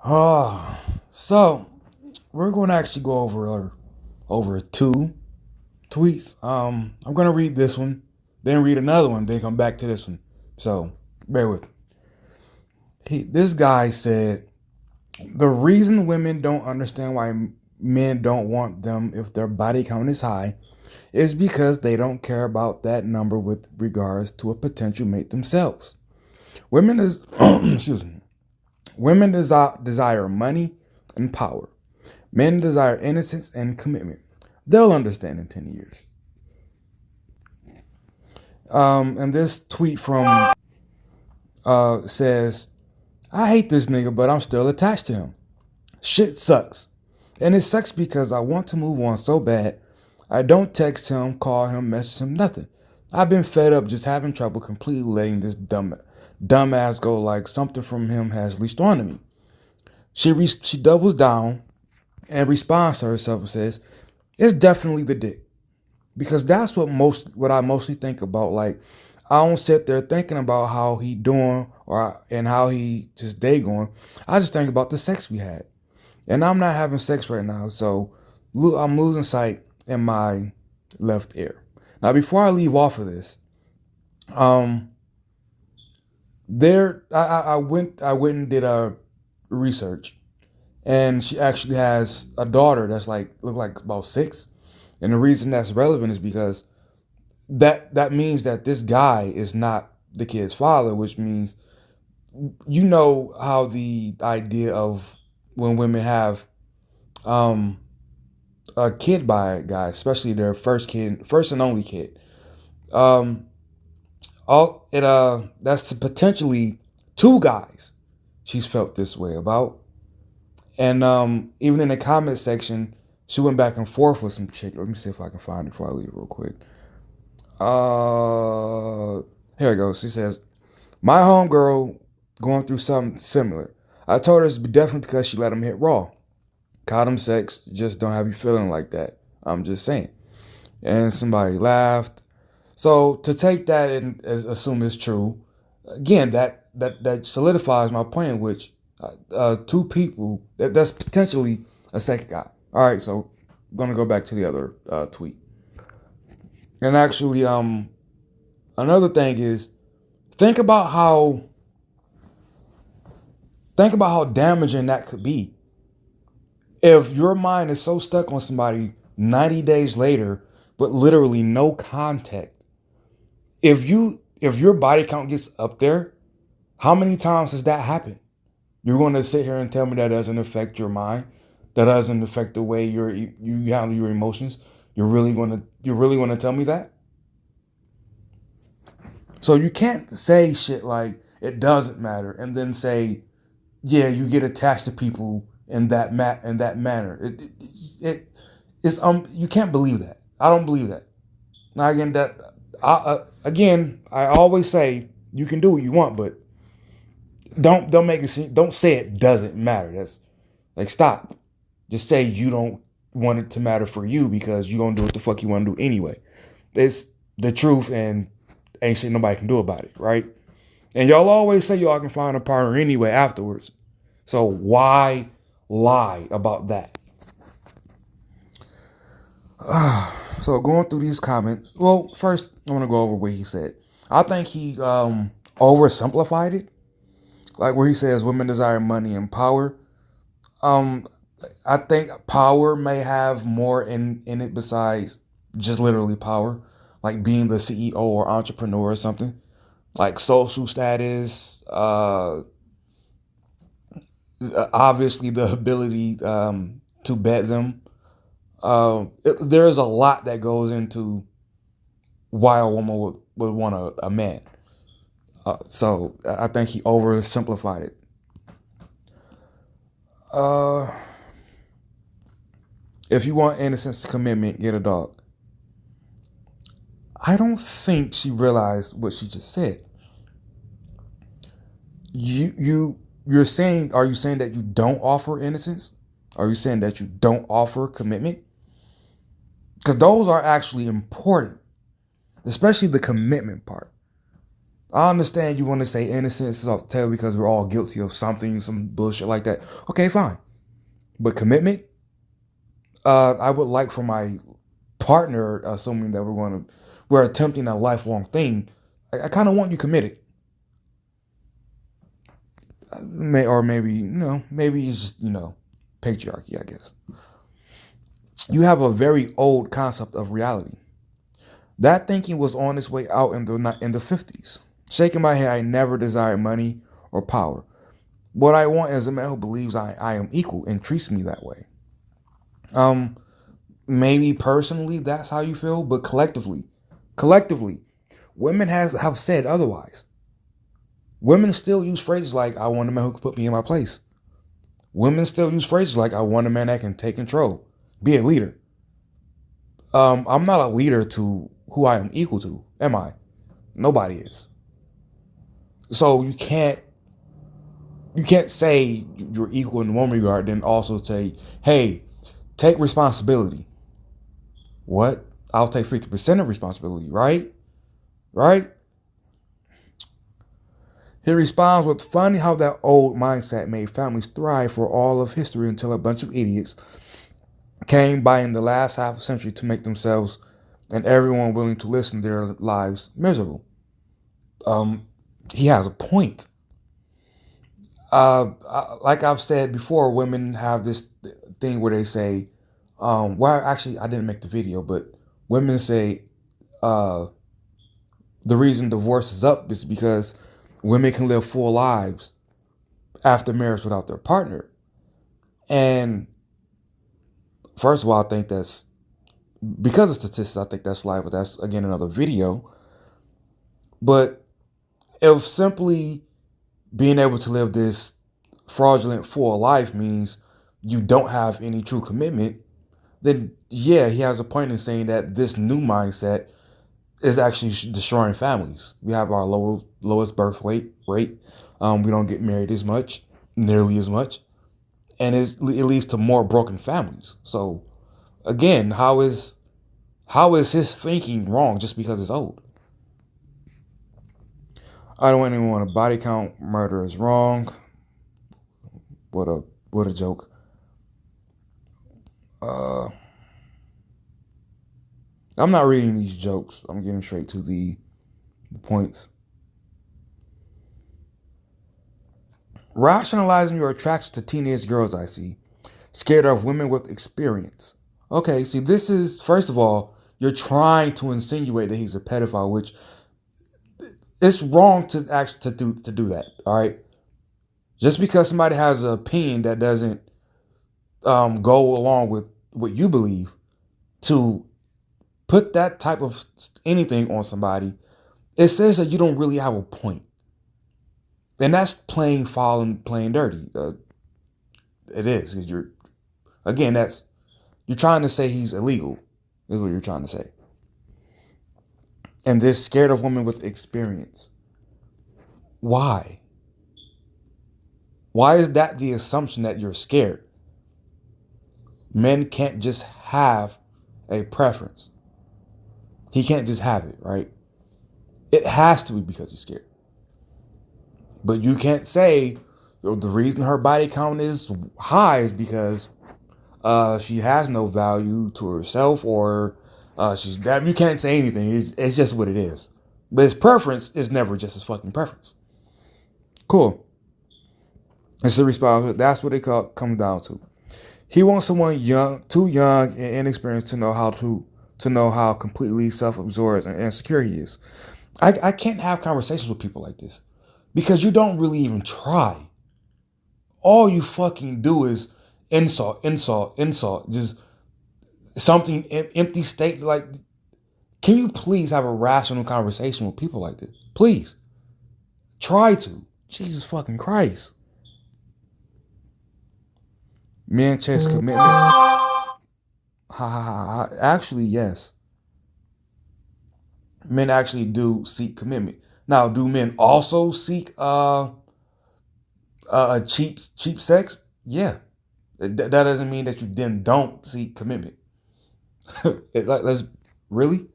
Oh, so we're going to actually go over two tweets. I'm going to read this one, then read another one, then come back to this one. So bear with me. This guy said the reason women don't understand why men don't want them if their body count is high is because they don't care about that number with regards to a potential mate themselves. Women is excuse me. Women desire money and power. Men desire innocence and commitment. They'll understand in 10 years. And this tweet from says, I hate this nigga, but I'm still attached to him. Shit sucks. And it sucks because I want to move on so bad. I don't text him, call him, message him, nothing. I've been fed up just having trouble completely letting this dumbass go, like something from him has leached onto me. She doubles down and responds to herself and says, it's definitely the dick. Because that's what I mostly think about. Like, I don't sit there thinking about how he doing and how he just day going. I just think about the sex we had. And I'm not having sex right now, so I'm losing sight in my left ear. Now, before I leave off of this, um, I went and did a research, and she actually has a daughter that's look like about 6, and the reason that's relevant is because that means that this guy is not the kid's father, which means you know how the idea of when women have um a kid by a guy, especially their first and only kid. Um, all it That's potentially 2 guys she's felt this way about, and even in the comment section, she went back and forth with some chick. Let me see if I can find it before I leave real quick. Uh, Here it goes. She says, "My homegirl going through something similar. I told her it's definitely because she let him hit raw. Condom sex just don't have you feeling like that. I'm just saying." And somebody laughed. So to take that and assume it's true, again, that solidifies my point, which 2 people that's potentially a second guy. All right, so I'm gonna go back to the other tweet. And actually, another thing is think about how damaging that could be if your mind is so stuck on somebody 90 days later, but literally no contact. If your body count gets up there, how many times has that happened? You're going to sit here and tell me that doesn't affect your mind, that doesn't affect the way you handle your emotions. You're really going to tell me that? So you can't say shit like it doesn't matter and then say, yeah, you get attached to people in that manner. It's you can't believe that. I don't believe that. Now I always say you can do what you want, but don't make it seem, don't say it doesn't matter. That's like, stop. Just say you don't want it to matter for you because you gonna do what the fuck you want to do anyway. It's the truth, and ain't shit nobody can do about it, right? And y'all always say y'all can find a partner anyway afterwards. So why lie about that? So going through these comments, well, first I want to go over what he said. I think he oversimplified it, like where he says women desire money and power. Um, I think power may have more in it besides just literally power, like being the CEO or entrepreneur or something, like social status. Obviously the ability to bet them. There's a lot that goes into why a woman would want a man. So I think he oversimplified it. Uh, if you want innocence to commitment, get a dog. I don't think she realized what she just said. You're saying, are you saying that you don't offer innocence? Are you saying that you don't offer commitment? Because those are actually important, especially the commitment part. I understand you want to say innocence is off the table because we're all guilty of something, some bullshit like that. Okay, fine. But commitment, I would like for my partner, assuming that we're attempting a lifelong thing. I kind of want you committed. Or maybe, maybe it's just, patriarchy, I guess. You have a very old concept of reality. That thinking was on its way out in the 50s. Shaking my head, I never desired money or power. What I want is a man who believes I am equal and treats me that way. Um, Maybe personally that's how you feel, but collectively, women have said otherwise. Women still use phrases like "I want a man who can put me in my place." Women still use phrases like "I want a man that can take control, be a leader." I'm not a leader to who I am equal to, am I? Nobody is. So you can't say you're equal in one regard, then also say, "Hey, take responsibility." What? I'll take 50% of responsibility, right? Right? He responds with, "Funny how that old mindset made families thrive for all of history until a bunch of idiots came by in the last half a century to make themselves and everyone willing to listen their lives miserable." Um, he has a point. Like I've said before, women have this thing where they say, well, actually, I didn't make the video, but women say uh, the reason divorce is up is because women can live full lives after marriage without their partner. And first of all, I think that's because of statistics. I think that's live, but that's again another video. But if simply being able to live this fraudulent full life means you don't have any true commitment, then yeah, he has a point in saying that this new mindset is actually destroying families. We have our lowest birth rate. We don't get married as much, nearly as much, and it leads to more broken families. So again, how is his thinking wrong just because it's old? I don't even want to body count. Murder is wrong. What a joke. Uh, I'm not reading these jokes. I'm getting straight to the points. Rationalizing your attraction to teenage girls, I see. Scared of women with experience. Okay, see, this is, first of all, you're trying to insinuate that he's a pedophile, which it's wrong to actually to do that. All right, just because somebody has an opinion that doesn't go along with what you believe, to put that type of anything on somebody, it says that you don't really have a point, and that's playing foul and playing dirty. It is because you're trying to say he's illegal. Is what you're trying to say. And they're scared of women with experience. Why? Why is that the assumption that you're scared? Men can't just have a preference. He can't just have it, right? It has to be because he's scared. But you can't say the reason her body count is high is because she has no value to herself, or she's that. You can't say anything. It's just what it is. But his preference is never just his fucking preference. Cool. It's a response. That's what it comes down to. He wants someone young, too young and inexperienced to know how completely self-absorbed and insecure he is. I can't have conversations with people like this because you don't really even try. All you fucking do is insult. Just something empty state. Like, can you please have a rational conversation with people like this? Please try to. Jesus fucking Christ. Men chase commitment. Ha ha ha. Actually, yes. Men actually do seek commitment. Now, do men also seek cheap sex? Yeah. That doesn't mean that you then don't seek commitment. Let's really.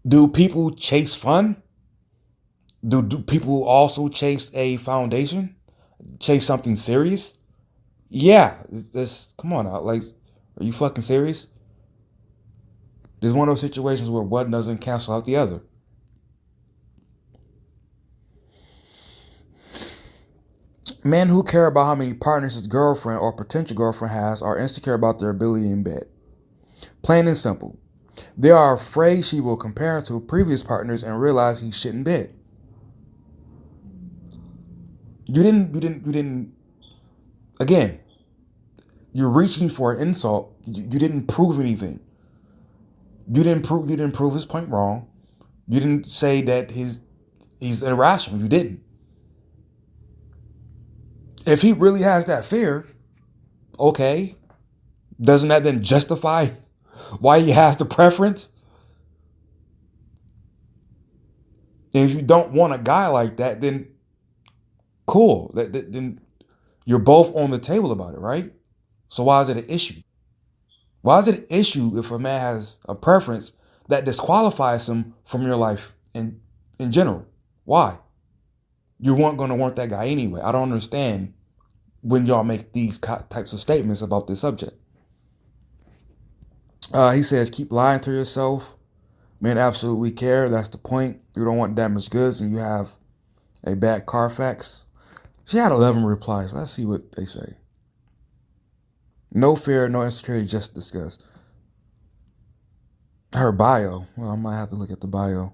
Do people chase fun? Do people also chase a foundation? Chase something serious? Yeah. This come on out. Like, are you fucking serious? There's one of those situations where one doesn't cancel out the other. Men who care about how many partners his girlfriend or potential girlfriend has are insecure about their ability in bed. Plain and simple. They are afraid she will compare to previous partners and realize he shit in bed. You didn't. Again, you're reaching for an insult. You didn't prove anything. You didn't prove his point wrong. You didn't say that he's irrational. You didn't. If he really has that fear, okay, doesn't that then justify why he has the preference? And if you don't want a guy like that, then cool. Then you're both on the table about it, right? So why is it an issue? Why is it an issue if a man has a preference that disqualifies him from your life in general? Why? You weren't going to want that guy anyway. I don't understand when y'all make these types of statements about this subject. He says, keep lying to yourself. Men absolutely care. That's the point. You don't want damaged goods and you have a bad Carfax. She had 11 replies. Let's see what they say. No fear, no insecurity, just discuss. Her bio. Well, I might have to look at the bio.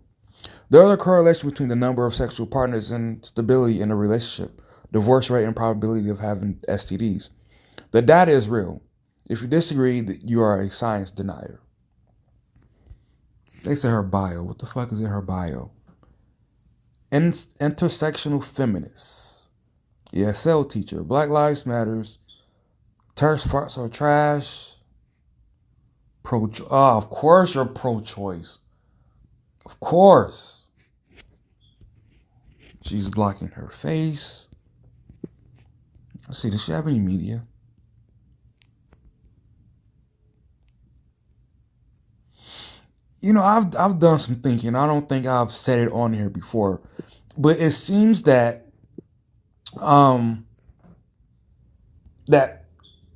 There is a correlation between the number of sexual partners and stability in a relationship, divorce rate, and probability of having STDs. The data is real. If you disagree, you are a science denier. They say her bio. What the fuck is in her bio? Intersectional feminist. ESL teacher. Black Lives Matters. Terse farts are trash. Of course you're pro-choice. Of course. She's blocking her face. Let's see, does she have any media? You know, I've done some thinking. I don't think I've said it on here before. But it seems that that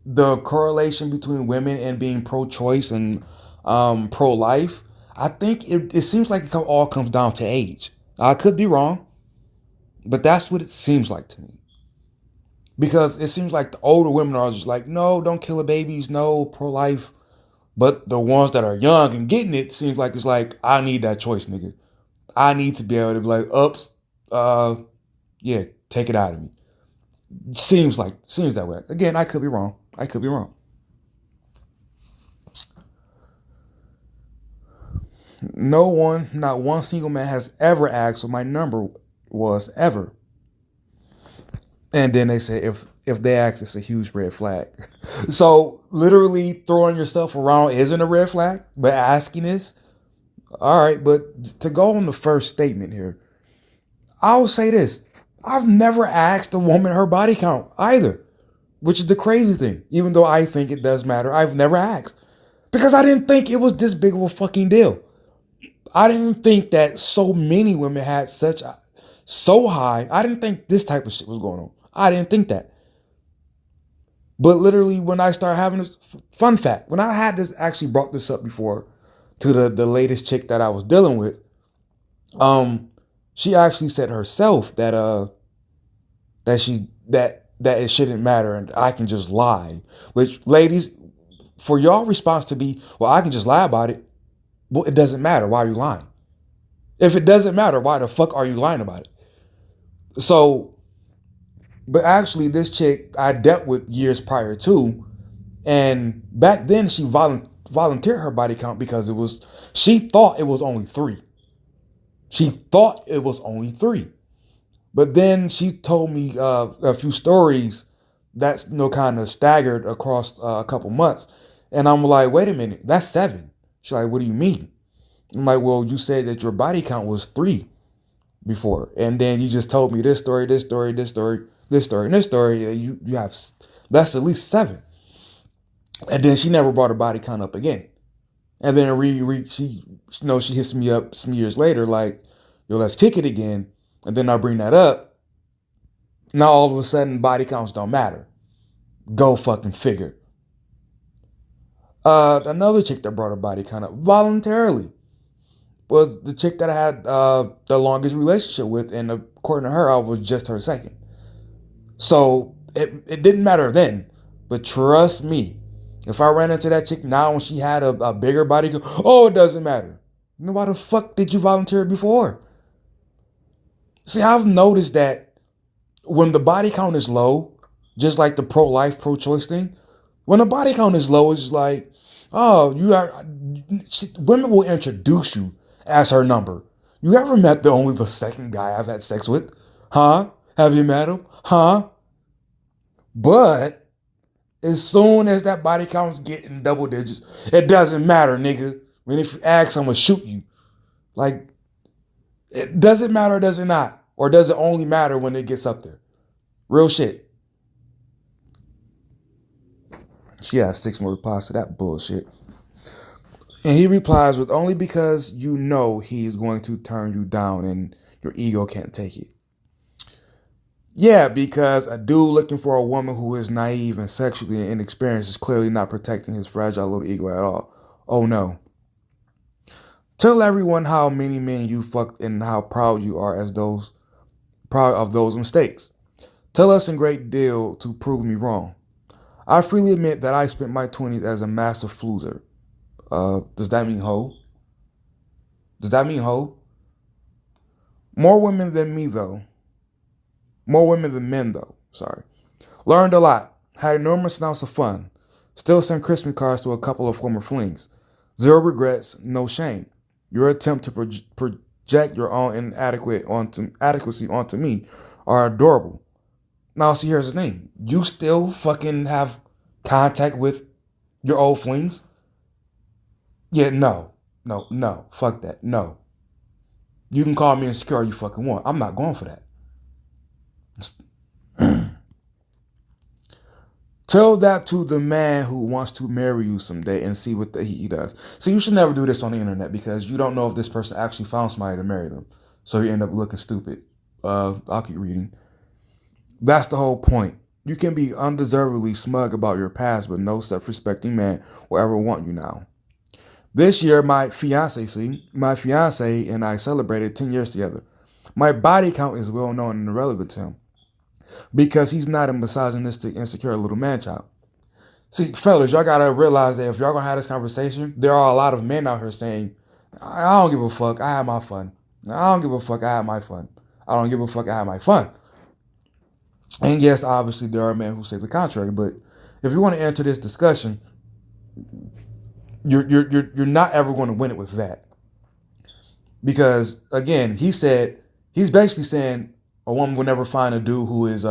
the correlation between women and being pro-choice and pro-life, I think it seems like it all comes down to age. I could be wrong, but that's what it seems like to me. Because it seems like the older women are just like, no, don't kill the babies, no, pro-life. But the ones that are young and getting it seems like it's like, I need that choice, nigga. I need to be able to be like, oops, yeah, take it out of me. Seems that way. Again, I could be wrong. No one, not one single man has ever asked what my number was ever. And then they say if they ask, it's a huge red flag. So literally throwing yourself around isn't a red flag, but asking is. All right, but to go on the first statement here, I'll say this. I've never asked a woman her body count either, which is the crazy thing. Even though I think it does matter, I've never asked. Because I didn't think it was this big of a fucking deal. I didn't think that so many women had so high. I didn't think this type of shit was going on. I didn't think that. But literally when I started having this fun fact, when I had this actually brought this up before to the latest chick that I was dealing with, she actually said herself that that it shouldn't matter and I can just lie. Which, ladies, for y'all response to be, well, I can just lie about it. Well, it doesn't matter. Why are you lying? If it doesn't matter, why the fuck are you lying about it? So, but actually, this chick I dealt with years prior to, and back then she volunteered her body count because she thought it was only 3. She thought it was only 3. But then she told me a few stories that's kind of staggered across a couple months. And I'm like, wait a minute, that's 7. She's like, what do you mean? I'm like, well, you said that your body count was 3 before. And then you just told me this story, this story, this story, this story, and this story. You have, that's at least 7. And then she never brought her body count up again. And then she hits me up some years later, like, yo, let's kick it again. and then I bring that up, now all of a sudden body counts don't matter. Go fucking figure. Another chick that brought her body count up voluntarily was the chick that I had the longest relationship with, and according to her, I was just her second. So it didn't matter then, but trust me, if I ran into that chick now and she had a bigger body, oh, it doesn't matter. Then why the fuck did you volunteer before? See, I've noticed that when the body count is low, just like the pro-life, pro-choice thing, when the body count is low, it's like, oh, you are. Women will introduce you as her number. You ever met the second guy I've had sex with? Huh? Have you met him? Huh? But as soon as that body count's getting double digits, it doesn't matter, nigga. I mean, if you ask, I'm gonna shoot you. Like, does it matter or does it not? Or does it only matter when it gets up there? Real shit. She has 6 more replies to that bullshit. And he replies with, only because you know he's going to turn you down and your ego can't take it. Yeah, because a dude looking for a woman who is naive and sexually inexperienced is clearly not protecting his fragile little ego at all. Oh no. Tell everyone how many men you fucked and how proud you are proud of those mistakes. Tell us in great deal to prove me wrong. I freely admit that I spent my 20s as a massive floozer. Does that mean hoe? Does that mean hoe? More women than me, though. More women than men, though. Sorry. Learned a lot. Had enormous amounts of fun. Still sent Christmas cards to a couple of former flings. Zero regrets, no shame. Your attempt to project your own inadequacy onto me are adorable. Now, see, here's the thing. You still fucking have contact with your old flings? Yeah, no. Fuck that. No. You can call me insecure all you fucking want. I'm not going for that. Tell that to the man who wants to marry you someday and see what he does. So you should never do this on the internet because you don't know if this person actually found somebody to marry them. So you end up looking stupid. I'll keep reading. That's the whole point. You can be undeservedly smug about your past, but no self-respecting man will ever want you now. This year, my fiance and I celebrated 10 years together. My body count is well known and irrelevant to him because he's not a misogynistic, insecure little man-child. See, fellas, y'all gotta realize that if y'all gonna have this conversation, there are a lot of men out here saying, I don't give a fuck, I have my fun. I don't give a fuck, I have my fun. I don't give a fuck, I have my fun. And yes, obviously there are men who say the contrary, but if you want to enter this discussion, you're not ever going to win it with that. Because again, he's basically saying a woman will never find a dude who is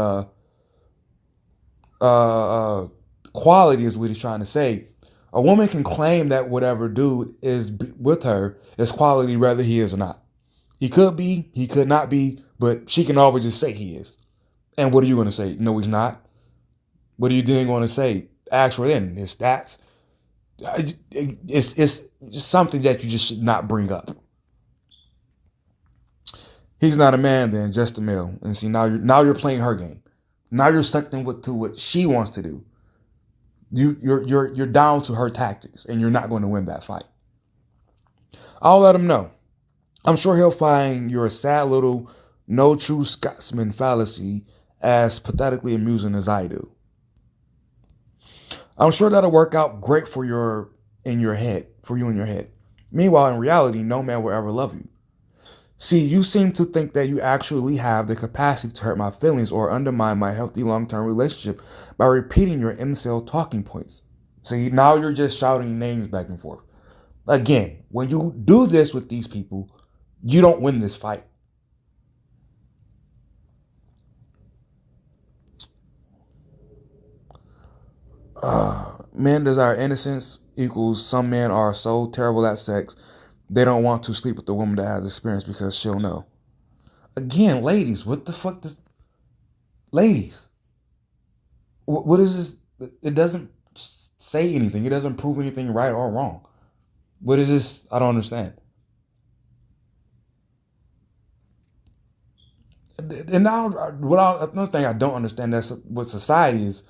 quality is what he's trying to say. A woman can claim that whatever dude is with her is quality whether he is or not. He could be, he could not be, but she can always just say he is. And what are you going to say? No, he's not. What are you then going to say? Ask for then his stats. It's something that you just should not bring up. He's not a man then, just a male. And see, now you're playing her game. Now you're sucked in to what she wants to do. You're down to her tactics, and you're not going to win that fight. I'll let him know. I'm sure he'll find your sad little no true Scotsman fallacy as pathetically amusing as I do. I'm sure that'll work out great for you in your head. Meanwhile, in reality, no man will ever love you. See, you seem to think that you actually have the capacity to hurt my feelings or undermine my healthy long-term relationship by repeating your incel talking points. See, now you're just shouting names back and forth. Again, when you do this with these people, you don't win this fight. Men desire innocence equals some men are so terrible at sex they don't want to sleep with the woman that has experience because she'll know. Again, ladies, what the fuck does... Ladies, what is this? It doesn't say anything. It doesn't prove anything right or wrong. What is this? I don't understand. And now, another thing I don't understand that's what society is.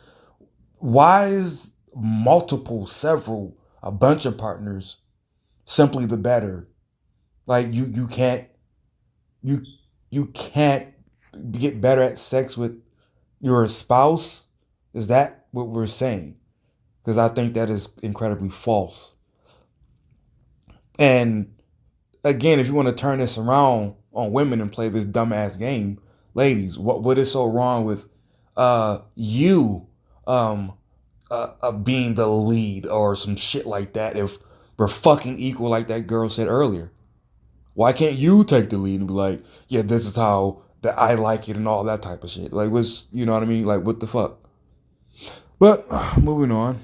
Why is multiple, several, a bunch of partners simply the better? Like you you can't get better at sex with your spouse. Is that what we're saying? Because I think that is incredibly false. And again, if you want to turn this around on women and play this dumbass game, ladies, what is so wrong with you um being the lead or some shit like that? If we're fucking equal, like that girl said earlier, why can't you take the lead and be like, yeah, this is how that I like it and all that type of shit? Like, what's, you know what I mean? Like, what the fuck? But moving on,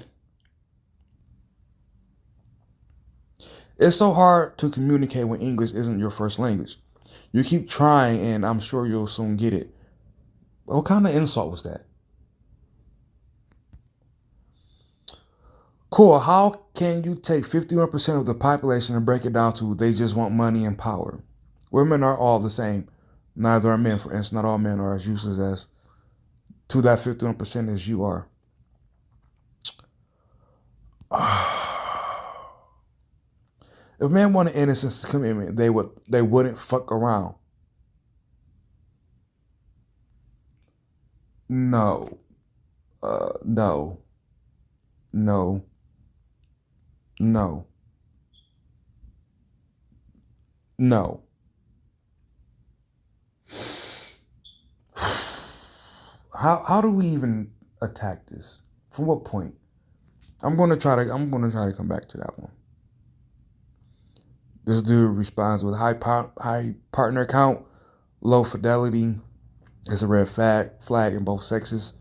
it's so hard to communicate when English isn't your first language. You keep trying, and I'm sure you'll soon get it. What kind of insult was that? Cool. How can you take 51% of the population and break it down to they just want money and power? Women are all the same. Neither are men. For instance, not all men are as useless as to that 51% as you are. If men wanted innocence commitment, they wouldn't fuck around. No. No. No. No. No. How do we even attack this? From what point? I'm gonna try to come back to that one. This dude responds with high partner count, low fidelity. It's a red flag in both sexes.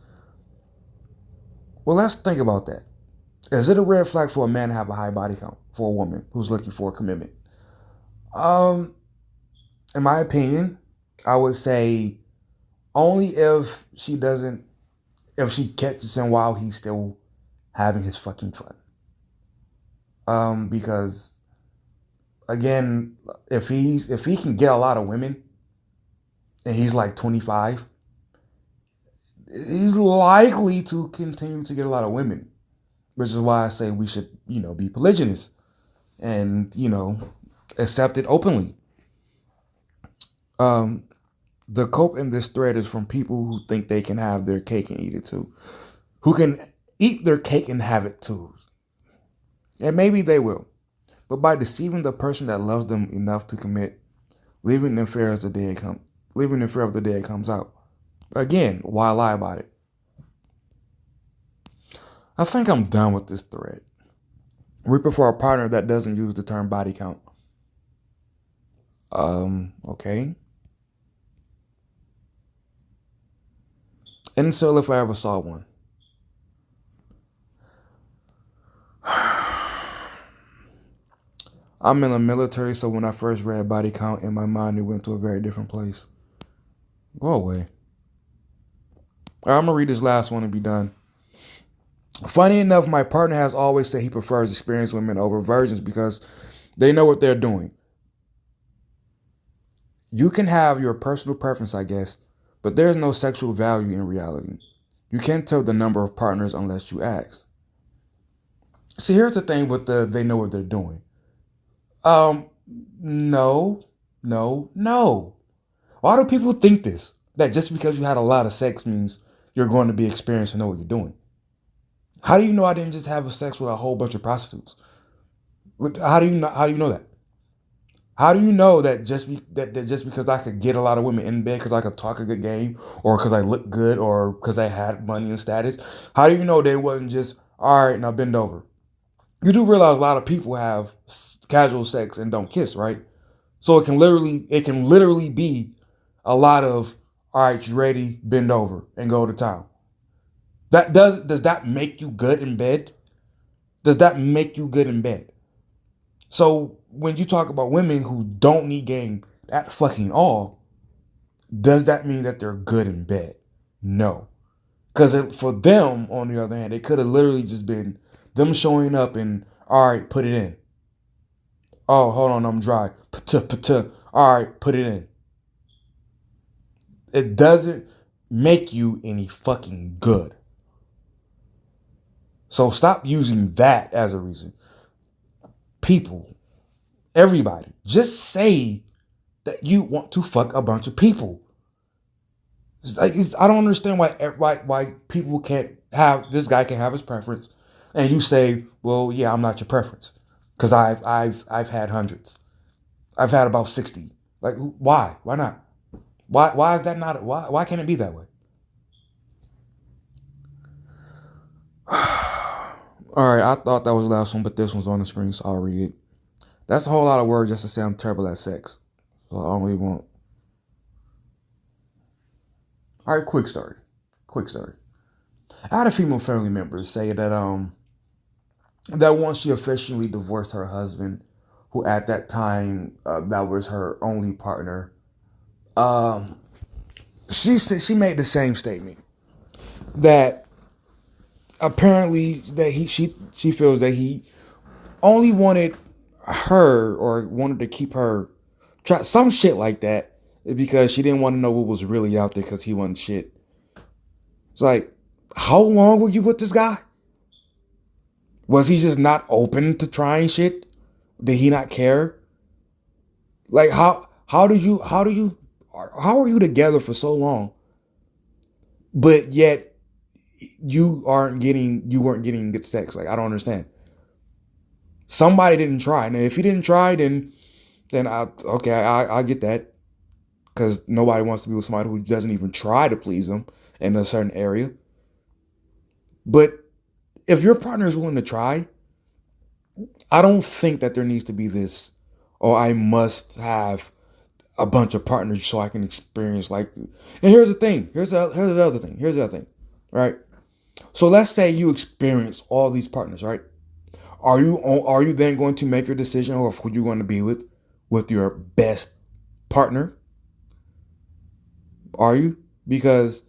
Well, let's think about that. Is it a red flag for a man to have a high body count for a woman who's looking for a commitment? Um, in my opinion, I would say only if she catches him while he's still having his fucking fun. Because again, if he can get a lot of women and he's like 25, he's likely to continue to get a lot of women, which is why I say we should, be polygynous and, accept it openly. Um, the cope in this thread is from people who think they can have their cake and eat it too, who can eat their cake and have it too. And maybe they will. But by deceiving the person that loves them enough to commit, leaving in fear as the day come, leaving in fear of the day it comes out. Again, why lie about it? I think I'm done with this thread. We prefer a partner that doesn't use the term body count. Okay. Incel if I ever saw one. I'm in the military, so when I first read body count in my mind, it went to a very different place. Go away. All right, I'm gonna read this last one and be done. Funny enough, my partner has always said he prefers experienced women over virgins because they know what they're doing. You can have your personal preference, I guess, but there's no sexual value in reality. You can't tell the number of partners unless you ask. See, here's the thing with they know what they're doing. Um, no, no. Why do people think this? That just because you had a lot of sex means you're going to be experienced and know what you're doing. How do you know I didn't just have sex with a whole bunch of prostitutes? How do you know? How do you know that? How do you know that that just because I could get a lot of women in bed because I could talk a good game or because I look good or because I had money and status? How do you know they wasn't just all right? Now bend over. You do realize a lot of people have casual sex and don't kiss, right? So it can literally be a lot of all right, you ready? Bend over and go to town. Does that make you good in bed? Does that make you good in bed? So when you talk about women who don't need game at fucking all, does that mean that they're good in bed? No. Because for them, on the other hand, it could have literally just been them showing up and, all right, put it in. Oh, hold on, I'm dry. All right, put it in. It doesn't make you any fucking good. So stop using that as a reason. People, everybody, just say that you want to fuck a bunch of people. I don't understand why people can't have this guy can have his preference, and you say, well, yeah, I'm not your preference, because I've had hundreds. I've had about 60. Like, why? Why not? Why is that not? Why can't it be that way? All right, I thought that was the last one, but this one's on the screen, so I'll read it. That's a whole lot of words just to say I'm terrible at sex. So I don't really want. All right, quick story. Quick story. I had a female family member say that once she officially divorced her husband, who at that time that was her only partner, um, she said she made the same statement that apparently that she feels that he only wanted her or wanted to keep her try some shit like that because she didn't want to know what was really out there because he wasn't shit. It's like, how long were you with this guy? Was he just not open to trying shit? Did he not care? Like how are you together for so long, but yet you weren't getting good sex? Like, I don't understand. Somebody didn't try. Now if he didn't try, then I get that, because nobody wants to be with somebody who doesn't even try to please them in a certain area. But if your partner is willing to try, I don't think that there needs to be this, oh, I must have a bunch of partners so I can experience like this. And here's the thing. Here's the other thing. Here's the other thing. Right? So let's say you experience all these partners, right? Are you then going to make your decision of who you're going to be with your best partner? Are you? Because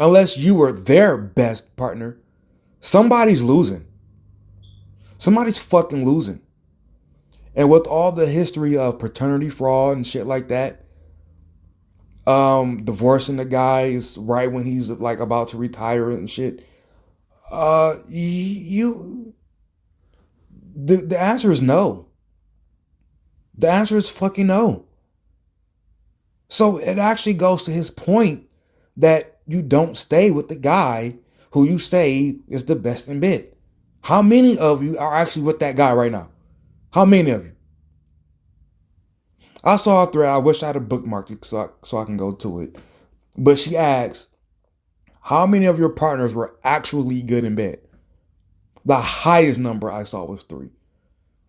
unless you were their best partner, somebody's losing. Somebody's fucking losing. And with all the history of paternity fraud and shit like that, divorcing the guy is right when he's like about to retire and shit. You the answer is no. The answer is fucking no. So it actually goes to his point that you don't stay with the guy who you say is the best in bed. How many of you are actually with that guy right now? How many of you? I saw a thread. I wish I had a bookmark it so I can go to it. But she asks, how many of your partners were actually good in bed? The highest number I saw was 3.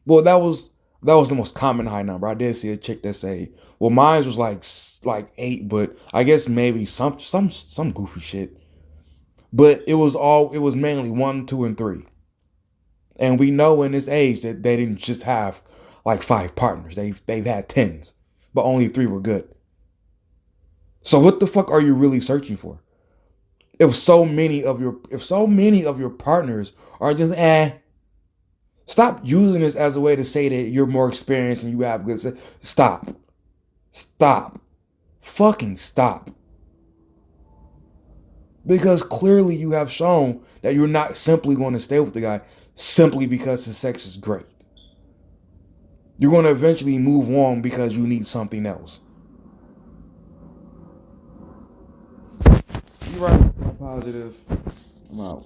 Well, that was the most common high number. I did see a chick that say, well, mine was like 8, but I guess maybe some goofy shit. But it was mainly 1, 2, and 3. And we know in this age that they didn't just have like 5 partners. They've had 10s, but only 3 were good. So what the fuck are you really searching for? If so many of your partners are just stop using this as a way to say that you're more experienced and you have good sex. Stop, fucking stop. Because clearly you have shown that you're not simply going to stay with the guy simply because his sex is great. You're going to eventually move on because you need something else. You're right. I'm positive. I'm out.